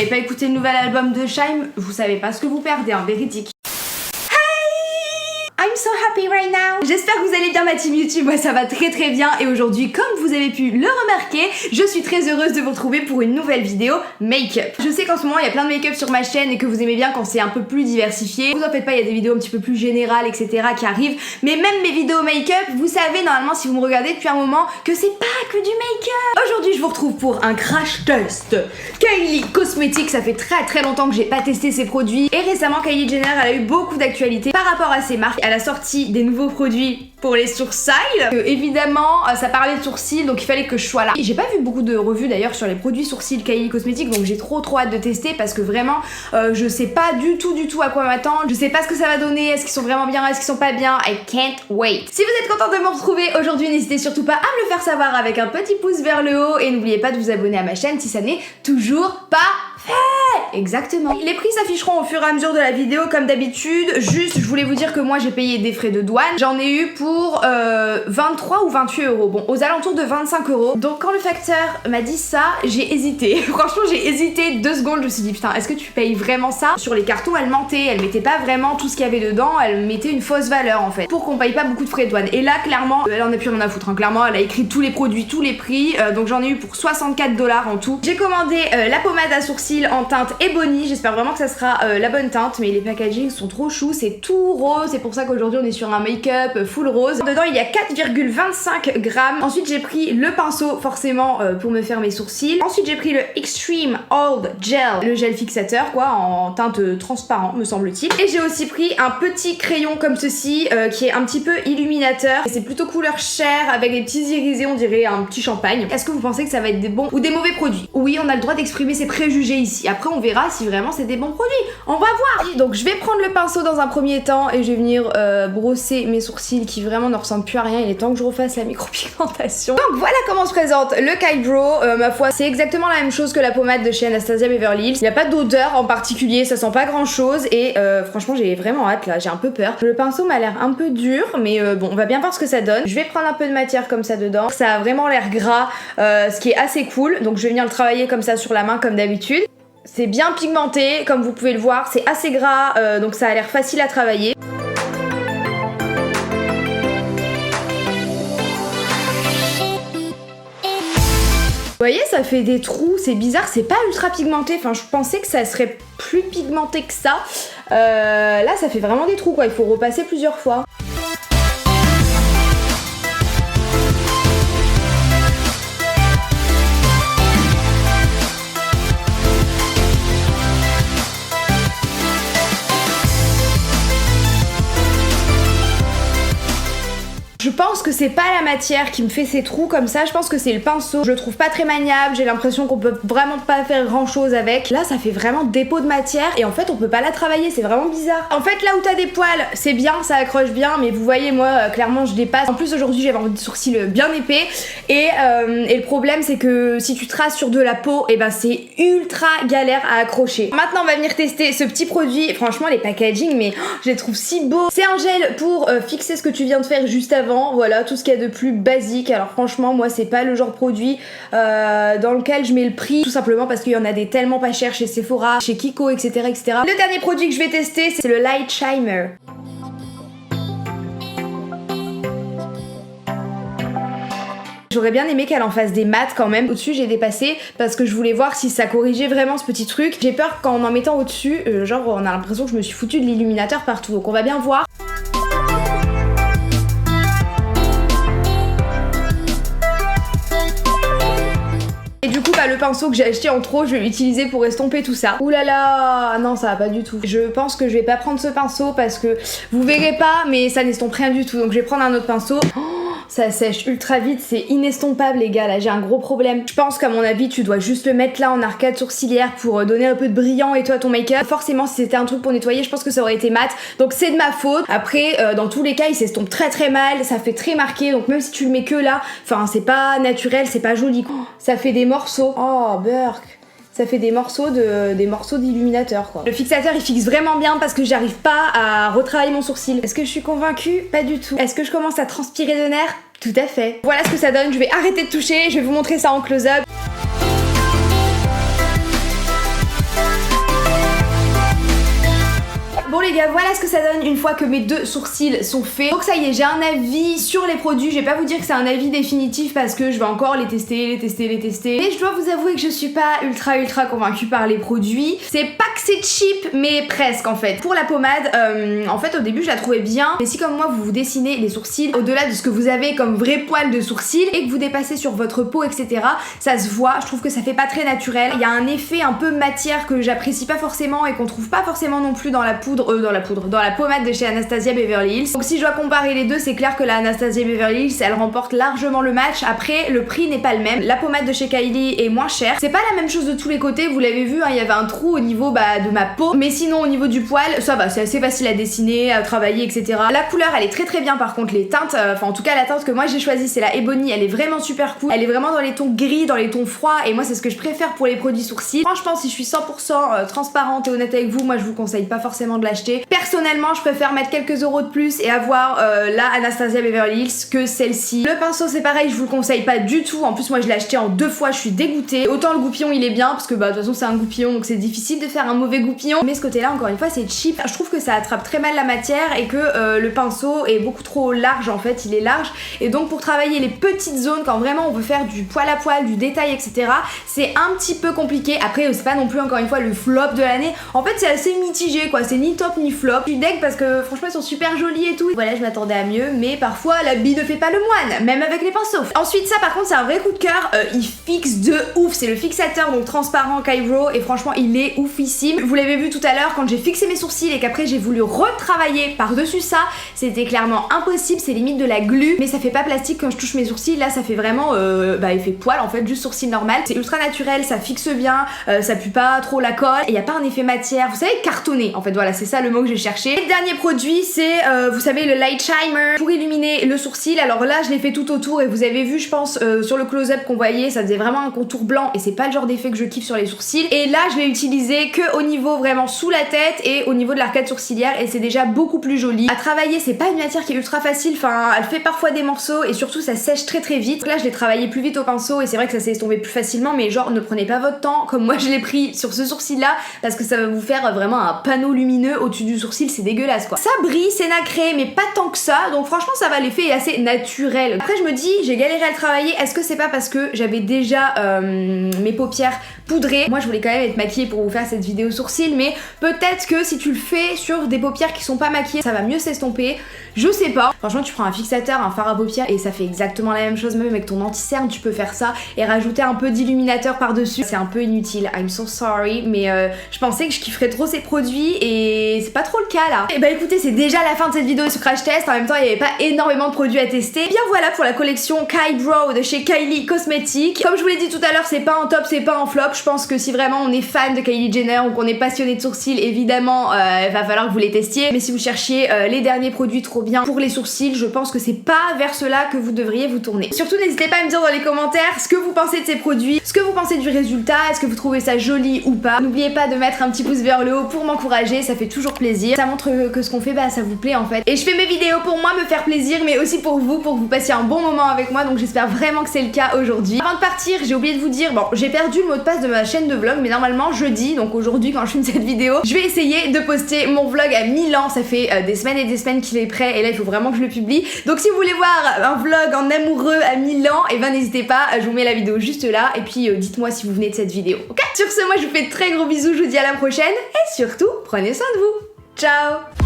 n'avez pas écouté le nouvel album de Shy'm, vous savez pas ce que vous perdez, hein, véridique. I'm so happy right now. J'espère que vous allez bien ma team YouTube, moi ça va très bien et aujourd'hui comme vous avez pu le remarquer, je suis très heureuse de vous retrouver pour une nouvelle vidéo make-up. Je sais qu'en ce moment il y a plein de make-up sur ma chaîne et que vous aimez bien quand c'est un peu plus diversifié. Vous en faites pas, il y a des vidéos un petit peu plus générales etc qui arrivent, mais même mes vidéos make-up, vous savez normalement si vous me regardez depuis un moment que c'est pas que du make-up. Aujourd'hui je vous retrouve pour un crash test. Kylie Cosmetics, ça fait très longtemps que j'ai pas testé ses produits et récemment Kylie Jenner elle a eu beaucoup d'actualité par rapport à ses marques. Elle a sorti des nouveaux produits pour les sourcils. Évidemment, ça parlait de sourcils, donc il fallait que je sois là. J'ai pas vu beaucoup de revues d'ailleurs sur les produits sourcils Kylie Cosmetics, donc j'ai trop hâte de tester parce que vraiment, je sais pas du tout à quoi m'attendre. Je sais pas ce que ça va donner, est-ce qu'ils sont vraiment bien, est-ce qu'ils sont pas bien. I can't wait. Si vous êtes content de me retrouver aujourd'hui, n'hésitez surtout pas à me le faire savoir avec un petit pouce vers le haut et n'oubliez pas de vous abonner à ma chaîne si ça n'est toujours pas fait. Exactement. Les prix s'afficheront au fur et à mesure de la vidéo comme d'habitude. Juste, je voulais vous dire que moi j'ai payé des frais de douane. J'en ai eu pour 23 ou 28 euros. Bon, aux alentours de 25 euros. Donc quand le facteur m'a dit ça, j'ai hésité. Franchement, j'ai hésité 2 secondes. Je me suis dit, putain, est-ce que tu payes vraiment ça? Sur les cartons, elle mentait. Elle mettait pas vraiment tout ce qu'il y avait dedans. Elle mettait une fausse valeur en fait. Pour qu'on paye pas beaucoup de frais de douane. Et là, clairement, elle en a plus rien à foutre. Hein. Clairement, elle a écrit tous les produits, tous les prix. Donc j'en ai eu pour 64 $ en tout. J'ai commandé la pommade à sourcils en teinte Ebony. J'espère vraiment que ça sera la bonne teinte. Mais les packagings sont trop choux. C'est tout rose. C'est pour ça qu'aujourd'hui, on est sur un make-up full rose. Dedans, il y a 4,25 grammes. Ensuite, j'ai pris le pinceau, forcément, pour me faire mes sourcils. Ensuite, j'ai pris le Extreme Old Gel, le gel fixateur, quoi, en teinte transparent, me semble-t-il. Et j'ai aussi pris un petit crayon comme ceci, qui est un petit peu illuminateur. C'est plutôt couleur chair, avec des petits irisés, on dirait un petit champagne. Est-ce que vous pensez que ça va être des bons ou des mauvais produits? Oui, on a le droit d'exprimer ses préjugés ici. Après, on verra si vraiment c'est des bons produits. On va voir. Donc, je vais prendre le pinceau dans un premier temps et je vais venir brosser mes sourcils qui vraiment ne ressemblent plus à rien. Il est temps que je refasse la micropigmentation. Donc voilà comment se présente le Kybro. Ma foi, c'est exactement la même chose que la pommade de chez Anastasia Beverly Hills. Il n'y a pas d'odeur en particulier, ça sent pas grand chose et franchement j'ai vraiment hâte là, j'ai un peu peur. Le pinceau m'a l'air un peu dur, mais bon, on va bien voir ce que ça donne. Je vais prendre un peu de matière comme ça dedans. Ça a vraiment l'air gras, ce qui est assez cool. Donc je vais venir le travailler comme ça sur la main comme d'habitude. C'est bien pigmenté, comme vous pouvez le voir, c'est assez gras, donc ça a l'air facile à travailler. Vous voyez, ça fait des trous, c'est bizarre, c'est pas ultra pigmenté, enfin je pensais que ça serait plus pigmenté que ça. Là ça fait vraiment des trous quoi, il faut repasser plusieurs fois. Je pense que c'est pas la matière qui me fait ces trous comme ça, je pense que c'est le pinceau. Je le trouve pas très maniable, j'ai l'impression qu'on peut vraiment pas faire grand chose avec. Là ça fait vraiment dépôt de matière et en fait on peut pas la travailler, c'est vraiment bizarre. En fait là où t'as des poils, c'est bien, ça accroche bien, mais vous voyez moi clairement je dépasse. En plus aujourd'hui j'avais envie de sourcils bien épais et le problème c'est que si tu traces sur de la peau, et ben c'est ultra galère à accrocher. Maintenant on va venir tester ce petit produit, franchement les packaging mais je les trouve si beaux. C'est un gel pour fixer ce que tu viens de faire juste avant. Voilà tout ce qu'il y a de plus basique. Alors franchement moi c'est pas le genre de produit dans lequel je mets le prix, tout simplement parce qu'il y en a des tellement pas chers chez Sephora, chez Kiko etc. Le dernier produit que je vais tester c'est le Light Shimmer. J'aurais bien aimé qu'elle en fasse des mats quand même. Au-dessus j'ai dépassé parce que je voulais voir si ça corrigeait vraiment ce petit truc. J'ai peur qu'en mettant au-dessus, genre on a l'impression que je me suis foutu de l'illuminateur partout. Donc on va bien voir. Du coup le pinceau que j'ai acheté en trop je vais l'utiliser pour estomper tout ça. Ouh là là, non ça va pas du tout. Je pense que je vais pas prendre ce pinceau parce que vous verrez pas mais ça n'estompe rien du tout. Donc je vais prendre un autre pinceau. Ça sèche ultra vite, c'est inestompable les gars, là j'ai un gros problème. Je pense qu'à mon avis tu dois juste le mettre là en arcade sourcilière pour donner un peu de brillant et toi ton make-up. Forcément si c'était un truc pour nettoyer je pense que ça aurait été mat, donc c'est de ma faute. Après dans tous les cas il s'estompe très mal, ça fait très marqué, donc même si tu le mets que là, enfin c'est pas naturel, c'est pas joli. Ça fait des morceaux, oh Burk. Ça fait des morceaux d'illuminateur quoi. Le fixateur il fixe vraiment bien parce que j'arrive pas à retravailler mon sourcil. Est-ce que je suis convaincue? Pas du tout. Est-ce que je commence à transpirer de nerfs? Tout à fait. Voilà ce que ça donne, je vais arrêter de toucher, je vais vous montrer ça en close-up. Bon les gars, voilà ce que ça donne une fois que mes deux sourcils sont faits. Donc ça y est, j'ai un avis sur les produits. Je vais pas vous dire que c'est un avis définitif parce que je vais encore les tester. Mais je dois vous avouer que je suis pas ultra convaincue par les produits. C'est pas que c'est cheap, mais presque en fait. Pour la pommade, en fait au début je la trouvais bien. Mais si comme moi vous vous dessinez les sourcils au-delà de ce que vous avez comme vrai poil de sourcils et que vous dépassez sur votre peau, etc., ça se voit. Je trouve que ça fait pas très naturel. Il y a un effet un peu matière que j'apprécie pas forcément et qu'on trouve pas forcément non plus dans la pommade de chez Anastasia Beverly Hills. Donc si je dois comparer les deux, c'est clair que la Anastasia Beverly Hills, elle remporte largement le match. Après, le prix n'est pas le même. La pommade de chez Kylie est moins chère. C'est pas la même chose de tous les côtés, vous l'avez vu, hein, il y avait un trou au niveau de ma peau. Mais sinon, au niveau du poil, ça va, c'est assez facile à dessiner, à travailler, etc. La couleur, elle est très bien. Par contre, les teintes, enfin en tout cas la teinte que moi j'ai choisie, c'est la Ebony. Elle est vraiment super cool. Elle est vraiment dans les tons gris, dans les tons froids. Et moi, c'est ce que je préfère pour les produits sourcils. Franchement, si je suis 100% transparente et honnête avec vous, moi je vous conseille pas forcément de l'acheter. Personnellement, je préfère mettre quelques euros de plus et avoir la Anastasia Beverly Hills que celle-ci. Le pinceau, c'est pareil, je vous le conseille pas du tout. En plus, moi je l'ai acheté en 2 fois, je suis dégoûtée. Autant le goupillon il est bien parce que de toute façon c'est un goupillon donc c'est difficile de faire un mauvais goupillon. Mais ce côté-là, encore une fois, c'est cheap. Je trouve que ça attrape très mal la matière et que le pinceau est beaucoup trop large en fait, il est large. Et donc pour travailler les petites zones, quand vraiment on veut faire du poil à poil, du détail, etc., c'est un petit peu compliqué. Après, c'est pas non plus encore une fois le flop de l'année. En fait, c'est assez mitigé quoi, c'est ni top ni flop. Je suis deg parce que franchement ils sont super jolis et tout. Voilà, je m'attendais à mieux, mais parfois la bille ne fait pas le moine, même avec les pinceaux. Ensuite, ça par contre, c'est un vrai coup de cœur. Il fixe de ouf. C'est le fixateur donc transparent Kybrow et franchement, il est oufissime. Vous l'avez vu tout à l'heure quand j'ai fixé mes sourcils et qu'après j'ai voulu retravailler par-dessus ça, c'était clairement impossible. C'est limite de la glu, mais ça fait pas plastique quand je touche mes sourcils. Là, ça fait vraiment effet poil en fait, juste sourcil normal. C'est ultra naturel, ça fixe bien, ça pue pas trop la colle et y a pas un effet matière. Vous savez, cartonné en fait. Voilà, c'est ça le mot que j'ai cherché. Et le dernier produit, c'est vous savez le light shimer pour illuminer le sourcil. Alors là, je l'ai fait tout autour et vous avez vu, je pense sur le close-up qu'on voyait, ça faisait vraiment un contour blanc et c'est pas le genre d'effet que je kiffe sur les sourcils. Et là, je l'ai utilisé que au niveau vraiment sous la tête et au niveau de l'arcade sourcilière et c'est déjà beaucoup plus joli. À travailler, c'est pas une matière qui est ultra facile. Enfin, elle fait parfois des morceaux et surtout ça sèche très vite. Donc là, je l'ai travaillé plus vite au pinceau et c'est vrai que ça s'est estompé plus facilement. Mais genre, ne prenez pas votre temps comme moi je l'ai pris sur ce sourcil-là parce que ça va vous faire vraiment un panneau lumineux au-dessus du sourcil. C'est dégueulasse quoi. Ça brille, c'est nacré, mais pas tant que ça. Donc franchement, ça va, l'effet est assez naturel. Après, je me dis, j'ai galéré à le travailler. Est-ce que c'est pas parce que j'avais déjà mes paupières poudrées? Moi, je voulais quand même être maquillée pour vous faire cette vidéo sourcils, mais peut-être que si tu le fais sur des paupières qui sont pas maquillées, ça va mieux s'estomper. Je sais pas. Franchement, tu prends un fixateur, un fard à paupières et ça fait exactement la même chose. Même avec ton anti-cerne, tu peux faire ça et rajouter un peu d'illuminateur par-dessus. C'est un peu inutile. I'm so sorry, mais je pensais que je kifferais trop ces produits et c'est pas trop le cas là. Et bah écoutez, c'est déjà la fin de cette vidéo sur Crash Test. En même temps, il n'y avait pas énormément de produits à tester. Et bien voilà pour la collection Kybrow de chez Kylie Cosmetics. Comme je vous l'ai dit tout à l'heure, c'est pas en top, c'est pas en flop. Je pense que si vraiment on est fan de Kylie Jenner ou qu'on est passionné de sourcils, évidemment, il va falloir que vous les testiez. Mais si vous cherchiez les derniers produits trop bien pour les sourcils, je pense que c'est pas vers cela que vous devriez vous tourner. Surtout, n'hésitez pas à me dire dans les commentaires ce que vous pensez de ces produits, ce que vous pensez du résultat, est-ce que vous trouvez ça joli ou pas. N'oubliez pas de mettre un petit pouce vers le haut pour m'encourager, ça fait toujours plaisir. Ça montre que ce qu'on fait, ça vous plaît en fait. Et je fais mes vidéos pour moi, me faire plaisir, mais aussi pour que vous passiez un bon moment avec moi, donc j'espère vraiment que c'est le cas aujourd'hui. Avant de partir, j'ai oublié de vous dire, bon, j'ai perdu le mot de passe de ma chaîne de vlog, mais normalement jeudi, donc aujourd'hui quand je filme cette vidéo, je vais essayer de poster mon vlog à Milan. Ça fait des semaines et des semaines qu'il est prêt et là il faut vraiment que je le publie. Donc si vous voulez voir un vlog en amoureux à Milan, et ben n'hésitez pas, je vous mets la vidéo juste là et puis dites-moi si vous venez de cette vidéo, ok? Sur ce, moi je vous fais de très gros bisous, je vous dis à la prochaine et surtout, prenez soin de vous. Ciao!